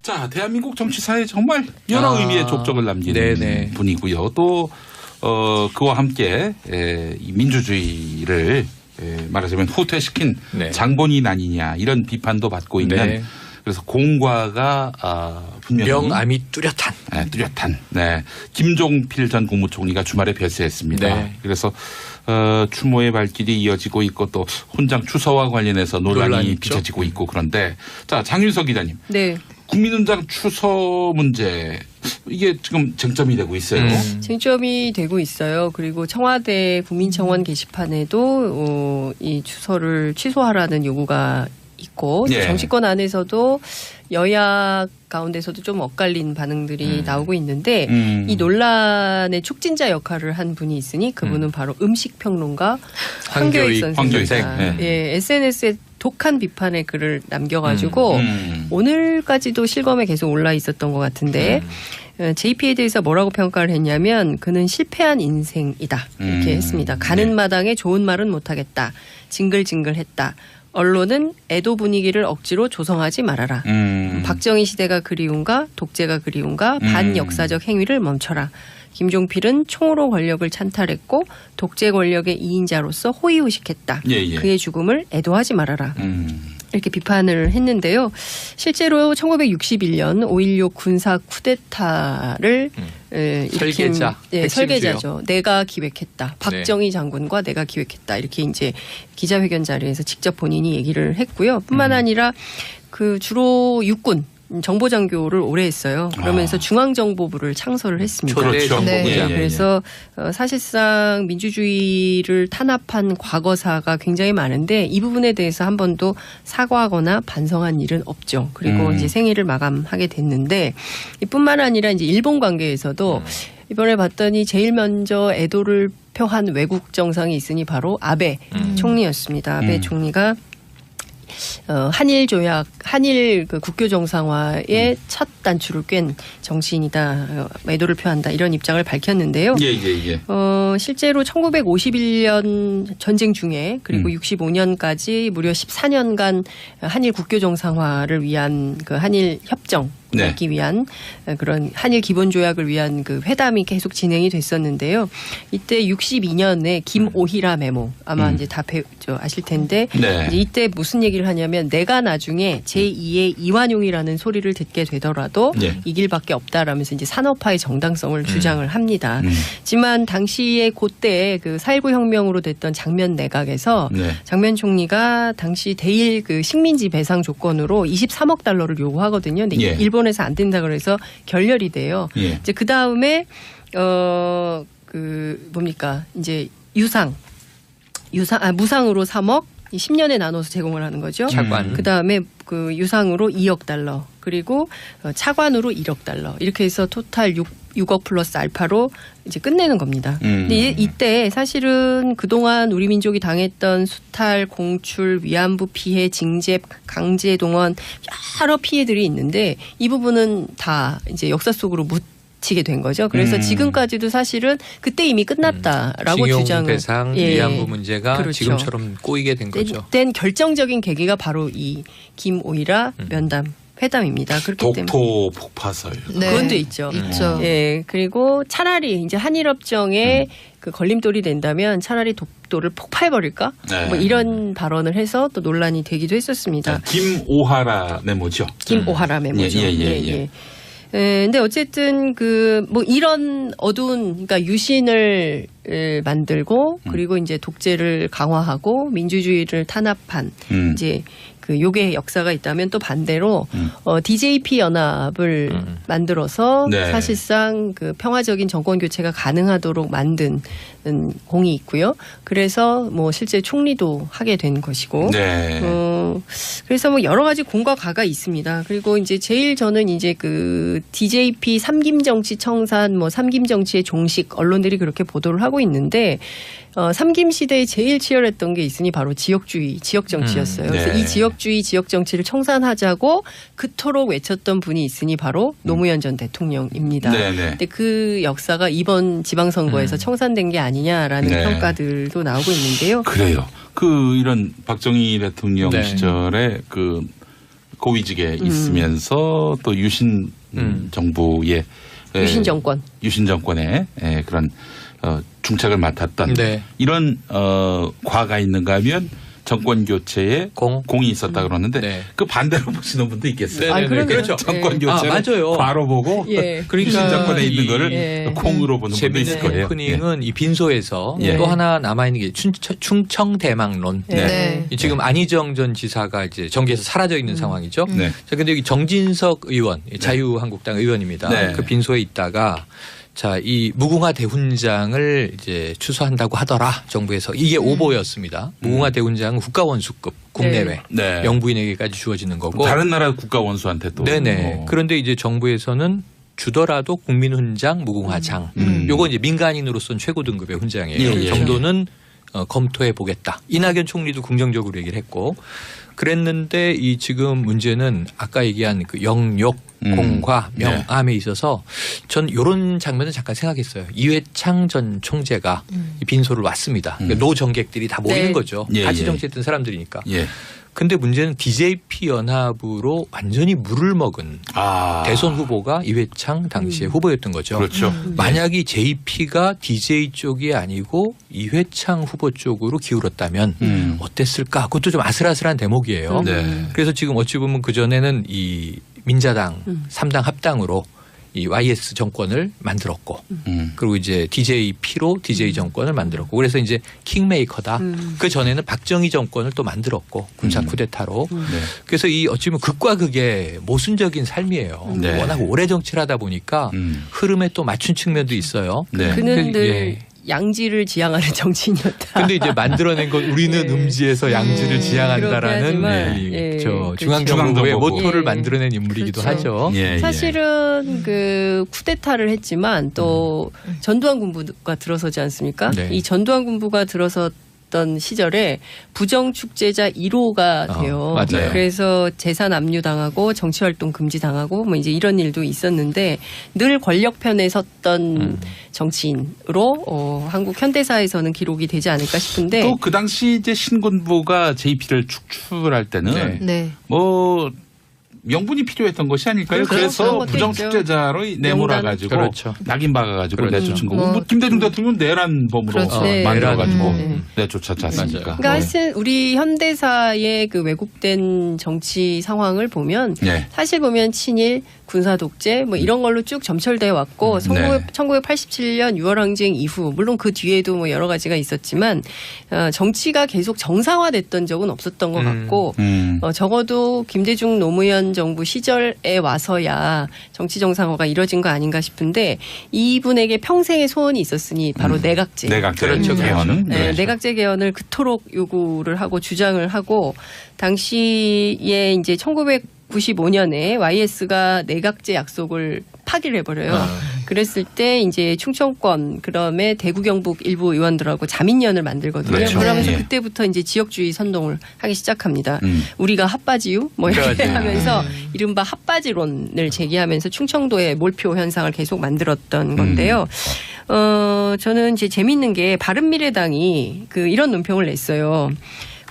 자, 대한민국 정치사에 정말 여러 의미의 족적을 남기는 분이고요. 또 그와 함께 이 민주주의를 말하자면 후퇴시킨 장본인 아니냐 이런 비판도 받고 있는 그래서 공과가 분명히 명암이 뚜렷한. 뚜렷한. 김종필 전 국무총리가 주말에 별세했습니다. 그래서 추모의 발길이 이어지고 있고 또 훈장 추서와 관련해서 논란이 빚어지고 있고 그런데 자 장윤석 기자님. 네. 국민훈장 추서 문제 이게 지금 쟁점이 되고 있어요. 쟁점이 되고 있어요. 그리고 청와대 국민청원 게시판에도 이 추서를 취소하라는 요구가 있고 정치권 안에서도 여야 가운데서도 좀 엇갈린 반응들이 나오고 있는데 이 논란의 촉진자 역할을 한 분이 있으니 그분은 바로 음식평론가 황교익 선생입니다. SNS에 독한 비판의 글을 남겨가지고 오늘까지도 실검에 계속 올라 있었던 것 같은데 JP에 대해서 뭐라고 평가를 했냐면 그는 실패한 인생이다 이렇게 했습니다. 가는 마당에 좋은 말은 못하겠다. 징글징글했다. 언론은 애도 분위기를 억지로 조성하지 말아라. 박정희 시대가 그리운가 독재가 그리운가 반역사적 행위를 멈춰라. 김종필은 총으로 권력을 찬탈했고 독재 권력의 2인자로서 호의호식했다. 그의 죽음을 애도하지 말아라. 이렇게 비판을 했는데요. 실제로 1961년 5.16 군사 쿠데타를 설계자죠. 내가 기획했다. 박정희 장군과 내가 기획했다. 이렇게 이제 기자회견 자리에서 직접 본인이 얘기를 했고요. 뿐만 아니라 그 주로 육군 정보장교를 오래 했어요. 그러면서 중앙정보부를 창설을 했습니다. 그렇죠. 그래서 사실상 민주주의를 탄압한 과거사가 굉장히 많은데 이 부분에 대해서 한 번도 사과하거나 반성한 일은 없죠. 그리고 이제 생애를 마감하게 됐는데 이뿐만 아니라 이제 일본 관계에서도 이번에 봤더니 제일 먼저 애도를 표한 외국 정상이 있으니 바로 아베 총리였습니다. 아베 총리가 한일 조약, 한일 그 국교 정상화의 첫 단추를 꿰는 정치인이다, 애도를 표한다 이런 입장을 밝혔는데요. 실제로 1951년 전쟁 중에 그리고 65년까지 무려 14년간 한일 국교 정상화를 위한 그 한일 협정 맺기 위한 그런 한일 기본조약을 위한 그 회담이 계속 진행이 됐었는데요. 이때 62년에 김오히라 메모 아마 이제 다 아실 텐데 이제 이때 무슨 얘기를 하냐면 내가 나중에 제2의 이완용이라는 소리를 듣게 되더라도 이 길밖에 없다라면서 이제 산업화의 정당성을 주장을 합니다. 하지만 당시에 그때 그 4.19 혁명으로 됐던 장면 내각에서 장면 총리가 당시 대일 그 식민지 배상 조건으로 23억 달러를 요구하거든요. 근데 일본에서 안 된다 그래서 결렬이 돼요. 이제 그 다음에 그 뭡니까 이제 무상으로 3억 10년에 나눠서 제공을 하는 거죠. 그 다음에 그 유상으로 2억 달러 그리고 차관으로 1억 달러 이렇게 해서 토탈 6억 플러스 알파로 이제 끝내는 겁니다. 근데 이때 사실은 그동안 우리 민족이 당했던 수탈, 공출, 위안부 피해, 징집, 강제 동원 여러 피해들이 있는데 이 부분은 다 이제 역사 속으로 묻히게 된 거죠. 그래서 지금까지도 사실은 그때 이미 끝났다라고 주장을. 배상, 위안부 문제가 지금처럼 꼬이게 된 거죠. 된 결정적인 계기가 바로 이 김오히라 면담. 회담입니다. 그렇기 때문에 독토 폭파설. 그건 또 있죠. 그리고 차라리 이제 한일협정에 그 걸림돌이 된다면 차라리 독도를 폭파해버릴까? 뭐 이런 발언을 해서 또 논란이 되기도 했었습니다. 김오하라 메모죠. 김오하라 메모죠. 근데 어쨌든 그 뭐 이런 어두운 그러니까 유신을 만들고 그리고 이제 독재를 강화하고 민주주의를 탄압한 이제 그 요게 역사가 있다면 또 반대로 DJP 연합을 만들어서 사실상 그 평화적인 정권 교체가 가능하도록 만든 공이 있고요. 그래서 뭐 실제 총리도 하게 된 것이고, 그래서 뭐 여러 가지 공과 가가 있습니다. 그리고 이제 제일 저는 이제 그 DJP 삼김 정치 청산, 뭐 삼김 정치의 종식 언론들이 그렇게 보도를 하고 있는데. 삼김 시대에 제일 치열했던 게 있으니 바로 지역주의, 지역 정치였어요. 그래서 이 지역주의, 지역 정치를 청산하자고 그토록 외쳤던 분이 있으니 바로 노무현 전 대통령입니다. 근데 그 역사가 이번 지방선거에서 청산된 게 아니냐라는 평가들도 나오고 있는데요. 그래요. 그 이런 박정희 대통령 시절에 그 고위직에 있으면서 또 유신 정부의 유신 정권. 유신 정권의 그런 중책을 맡았던 네. 이런 과가 있는가 하면 정권 교체에 공이 있었다 그러는데 네. 그 반대로 보시는 분도 있겠어요. 그렇죠. 정권 교체를 맞아요. 과로 보고 그러니까 유신 정권에 있는 거를 공으로 보는 분도 있을 거예요. 오프닝은 이 빈소에서 또 하나 남아 있는 게 충청 대망론. 지금 안희정 전 지사가 이제 정계에서 사라져 있는 상황이죠. 자, 근데 여기 정진석 의원, 자유한국당 의원입니다. 그 빈소에 있다가 자, 이 무궁화 대훈장을 이제 추수한다고 하더라. 정부에서 이게 오보였습니다. 무궁화 대훈장은 국가원수급 국내외 영부인에게까지 주어지는 거고 다른 나라 국가원수한테 또. 그런데 이제 정부에서는 주더라도 국민훈장, 무궁화장. 요거 이제 민간인으로서는 최고 등급의 훈장이에요. 정도는 검토해 보겠다. 이낙연 총리도 긍정적으로 얘기를 했고 그랬는데 이 지금 문제는 아까 얘기한 그 영욕, 공과, 명암에 있어서 전 이런 장면을 잠깐 생각했어요. 이회창 전 총재가 이 빈소를 왔습니다. 그러니까 노 정객들이 다 모이는 거죠. 같이 정치했던 사람들이니까. 근데 문제는 DJP 연합으로 완전히 물을 먹은 대선 후보가 이회창 당시에 후보였던 거죠. 그렇죠. 만약에 JP가 DJ 쪽이 아니고 이회창 후보 쪽으로 기울었다면 어땠을까? 그것도 좀 아슬아슬한 대목이에요. 그래서 지금 어찌 보면 그전에는 이 민자당 3당 합당으로 이 YS 정권을 만들었고 그리고 이제 DJP로 DJ 정권을 만들었고 그래서 이제 킹메이커다. 그 전에는 박정희 정권을 또 만들었고 군사 쿠데타로. 그래서 이 어찌 보면 극과 극의 모순적인 삶이에요. 워낙 오래 정치를 하다 보니까 흐름에 또 맞춘 측면도 있요 그는 늘 양지를 지향하는 정치인이었다. 근데 이제 만들어낸 건 우리는 음지에서 양지를 지향한다라는 중앙정부의 모토를 만들어낸 인물이기도 하죠. 사실은 그 쿠데타를 했지만 또 전두환 군부가 들어서지 않습니까? 이 전두환 군부가 들어섰던 시절에 부정축제자 1호가 돼요. 그래서 재산 압류당하고 정치활동 금지당하고 뭐 이제 이런 일도 있었는데 늘 권력편에 섰던 정치인으로 한국 현대사에서는 기록이 되지 않을까 싶은데 또 그 당시 이제 신군부가 JP를 축출할 때는 뭐 명분이 필요했던 것이 아닐까요? 그래서 부정축제자로 내몰아가지고 낙인 박아가지고 내쫓은 거고 뭐 김대중 대통령은 내란 범으로 만들어가지고 내쫓았지 않습니까? 그러니까 하여튼 우리 현대사의 그 왜곡된 정치 상황을 보면 사실 보면 친일 군사 독재 뭐 이런 걸로 쭉 점철돼 왔고 1987년 6월 항쟁 이후 물론 그 뒤에도 뭐 여러 가지가 있었지만 정치가 계속 정상화됐던 적은 없었던 것 같고 적어도 김대중 노무현 정부 시절에 와서야 정치 정상화가 이뤄진 거 아닌가 싶은데 이분에게 평생의 소원이 있었으니 바로 내각제. 내각제 개헌은? 내각제 개헌을 그토록 요구를 하고 주장을 하고 당시에 이제 1995년에 YS가 내각제 약속을 파기를 해버려요. 그랬을 때 이제 충청권 그다음에 대구 경북 일부 의원들하고 자민련을 만들거든요. 그러면서 그때부터 이제 지역주의 선동을 하기 시작합니다. 우리가 핫바지유 뭐 이렇게 하면서 이른바 핫바지론을 제기하면서 충청도의 몰표 현상을 계속 만들었던 건데요. 저는 이제 재밌는 게 바른미래당이 그 이런 논평을 냈어요.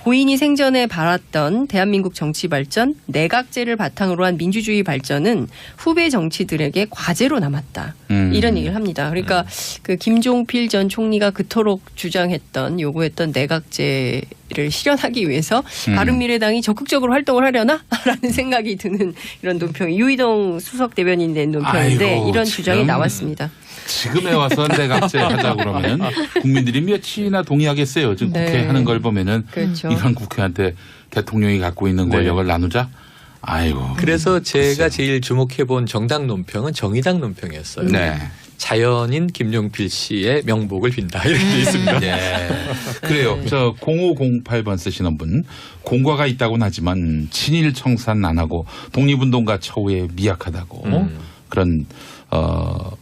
고인이 생전에 바랐던 대한민국 정치 발전, 내각제를 바탕으로 한 민주주의 발전은 후배 정치들에게 과제로 남았다. 이런 얘기를 합니다. 그러니까 그 김종필 전 총리가 그토록 주장했던 요구했던 내각제를 실현하기 위해서 바른미래당이 적극적으로 활동을 하려나? 라는 생각이 드는 이런 논평이 유희동 수석 대변인 낸 논평인데 이런 주장이 나왔습니다. 지금에 와서 내각제 하자고 그러면 국민들이 몇이나 동의하겠어요. 지금 국회 하는 걸 보면은 이런 국회한테 대통령이 갖고 있는 권력을 나누자. 아이고. 그래서 제가 제일 주목해 본 정당 논평은 정의당 논평이었어요. 자연인 김용필 씨의 명복을 빈다 이렇게 돼 있습니다. 그래요. 저 0508번 쓰시는 분 공과가 있다고는 하지만 친일 청산 안 하고 독립운동가 처우에 미약하다고 그런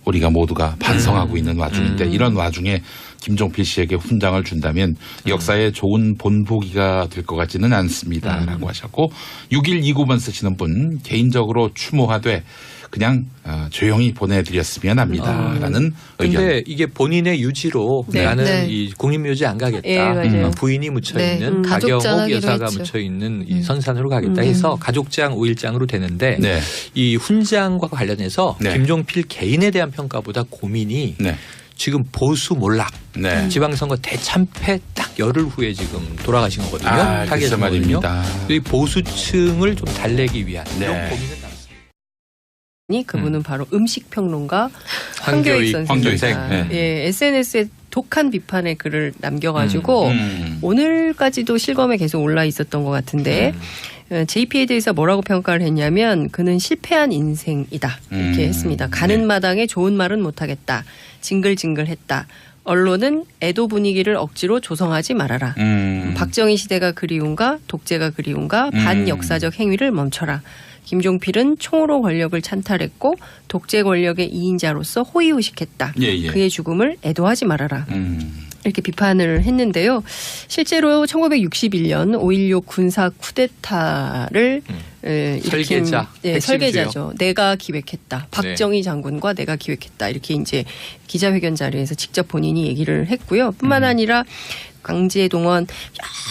우리가 모두가 반성하고 있는 와중인데 이런 와중에 김종필 씨에게 훈장을 준다면 역사에 좋은 본보기가 될 것 같지는 않습니다라고 하셨고 6129번 쓰시는 분 개인적으로 추모하되 그냥 조용히 보내드렸으면 합니다라는 의견. 근데 이게 본인의 유지로 네. 나는 네. 이 국립묘지 안 가겠다. 예, 맞아요. 부인이 묻혀 네. 있는 가족장 박영옥 하기로 여사가 했죠. 묻혀 있는 이 선산으로 가겠다 해서 가족장 5일장으로 되는데 네. 이 훈장과 관련해서 네. 김종필 개인에 대한 평가보다 고민이 네. 지금 보수 몰락 네. 지방선거 대참패 딱 열흘 후에 지금 돌아가신 거거든요. 글쎄 타겟은 말입니다. 이 보수층을 좀 달래기 위한 네. 이런 고민을 나눴습니다. 그분은 바로 음식평론가 황교익 황교익 황교익, 선생입니다. 네. 예, SNS에 독한 비판의 글을 남겨가지고 오늘까지도 실검에 계속 올라 있었던 것 같은데 JP에 대해서 뭐라고 평가를 했냐면 그는 실패한 인생이다 이렇게 했습니다. 가는 네. 마당에 좋은 말은 못하겠다. 징글징글했다. 언론은 애도 분위기를 억지로 조성하지 말아라. 박정희 시대가 그리운가 독재가 그리운가 반역사적 행위를 멈춰라. 김종필은 총으로 권력을 찬탈했고 독재 권력의 2인자로서 호의호식했다. 예. 그의 죽음을 애도하지 말아라. 이렇게 비판을 했는데요. 실제로 1961년 5.16 군사 쿠데타를 일으킨 설계자, 설계자죠. 내가 기획했다. 박정희 장군과 내가 기획했다. 이렇게 이제 기자회견 자리에서 직접 본인이 얘기를 했고요. 뿐만 아니라 강제 동원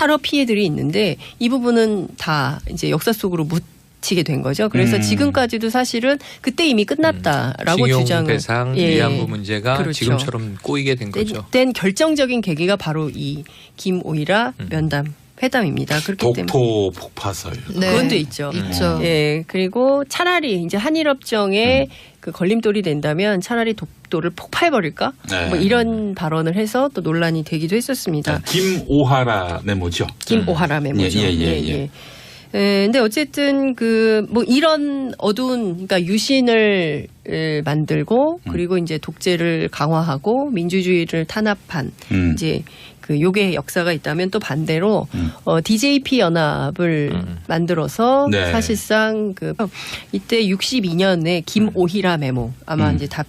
여러 피해들이 있는데 이 부분은 다 이제 역사 속으로 묻히게 된 거죠. 그래서 지금까지도 사실은 그때 이미 끝났다라고 주장을. 징용배상 위안부 문제가 그렇죠. 지금처럼 꼬이게 된 거죠. 된 결정적인 계기가 바로 이 김오이라 면담 회담입니다. 그렇기 때문에 독토 폭파설. 네. 그것도 있죠. 있죠. 예, 그리고 차라리 이제 한일협정에 그 걸림돌이 된다면 차라리 독도를 폭파해버릴까? 네. 뭐 이런 발언을 해서 또 논란이 되기도 했었습니다. 김오하라 메모죠. 김오하라 메모죠. 예. 근데 어쨌든 그 뭐 이런 어두운 그러니까 유신을 만들고 그리고 이제 독재를 강화하고 민주주의를 탄압한 이제 그 요괴의 역사가 있다면 또 반대로 DJP 연합을 만들어서 네. 사실상 그 이때 62년에 김오희라 메모 아마 이제 다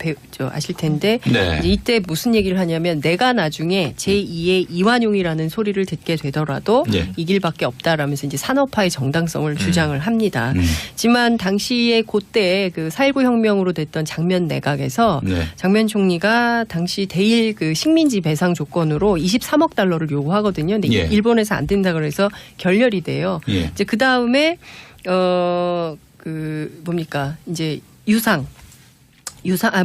아실 텐데 네. 이제 이때 무슨 얘기를 하냐면 내가 나중에 제2의 이완용이라는 소리를 듣게 되더라도 네. 이 길밖에 없다라면서 이제 산업화의 정당성을 주장을 합니다. 하지만 당시에 그때 그 4.19 혁명으로 됐던 장면 내각에서 네. 장면 총리가 당시 대일 그 식민지 배상 조건으로 23억 달러를 요구하거든요. 근데 예. 일본에서 안 된다 그래서 결렬이 돼요. 예. 이제 그 다음에 그 뭡니까 이제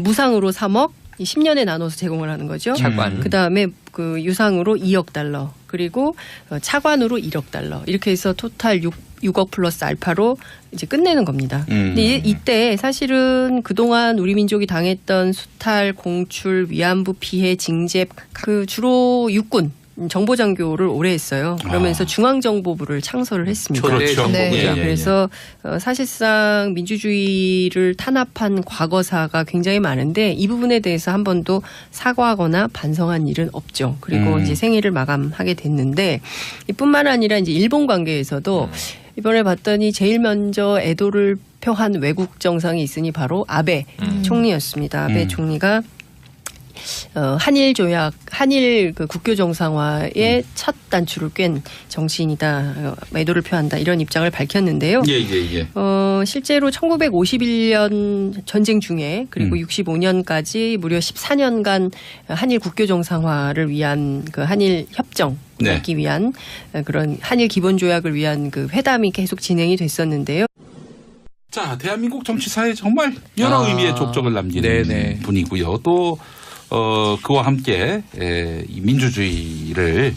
무상으로 3억 10년에 나눠서 제공을 하는 거죠. 차관. 그 다음에 그 유상으로 2억 달러 그리고 차관으로 1억 달러 이렇게 해서 토탈 6억 플러스 알파로 이제 끝내는 겁니다. 근데 이때 사실은 그동안 우리 민족이 당했던 수탈, 공출, 위안부 피해, 징집 그 주로 육군 정보장교를 오래 했어요. 그러면서 중앙정보부를 창설을 했습니다. 그렇죠. 네. 그래서 사실상 민주주의를 탄압한 과거사가 굉장히 많은데 이 부분에 대해서 한 번도 사과하거나 반성한 일은 없죠. 그리고 이제 생애를 마감하게 됐는데 이뿐만 아니라 이제 일본 관계에서도 이번에 봤더니 제일 먼저 애도를 표한 외국 정상이 있으니 바로 아베 총리였습니다. 아베 총리가 한일 조약, 한일 그 국교 정상화의 첫 단추를 꿰는 정치인이다, 애도를 표한다 이런 입장을 밝혔는데요. 예. 실제로 1951년 전쟁 중에 그리고 65년까지 무려 14년간 한일 국교 정상화를 위한 그 한일 협정 네. 맺기 위한 그런 한일 기본 조약을 위한 그 회담이 계속 진행이 됐었는데요. 자, 대한민국 정치사에 정말 여러 의미의 족적을 남기는 네네. 분이고요. 또 그와 함께 이 민주주의를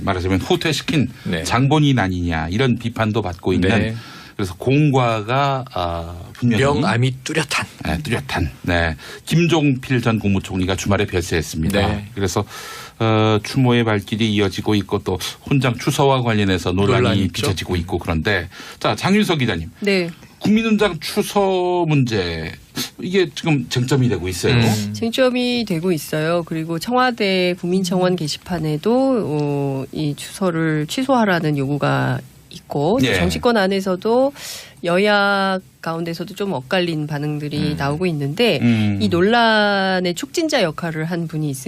말하자면 후퇴시킨 네. 장본인 아니냐 이런 비판도 받고 있는 네. 그래서 공과가 분명히 명암이 뚜렷한. 뚜렷한 김종필 전 국무총리가 주말에 별세했습니다. 네. 그래서 추모의 발길이 이어지고 있고 또 훈장 추서와 관련해서 논란이 논란이 있죠. 빚어지고 있고 그런데 자 장윤석 기자님. 네. 국민훈장 추서 문제 이게 지금 쟁점이 되고 있어요. 쟁점이 되고 있어요. 그리고 청와대 국민청원 게시판에도 이 추서를 취소하라는 요구가 있고 예. 정치권 안에서도 여야 가운데서도 좀 엇갈린 반응들이 나오고 있는데 이 논란의 촉진자 역할을 한 분이 있습니다.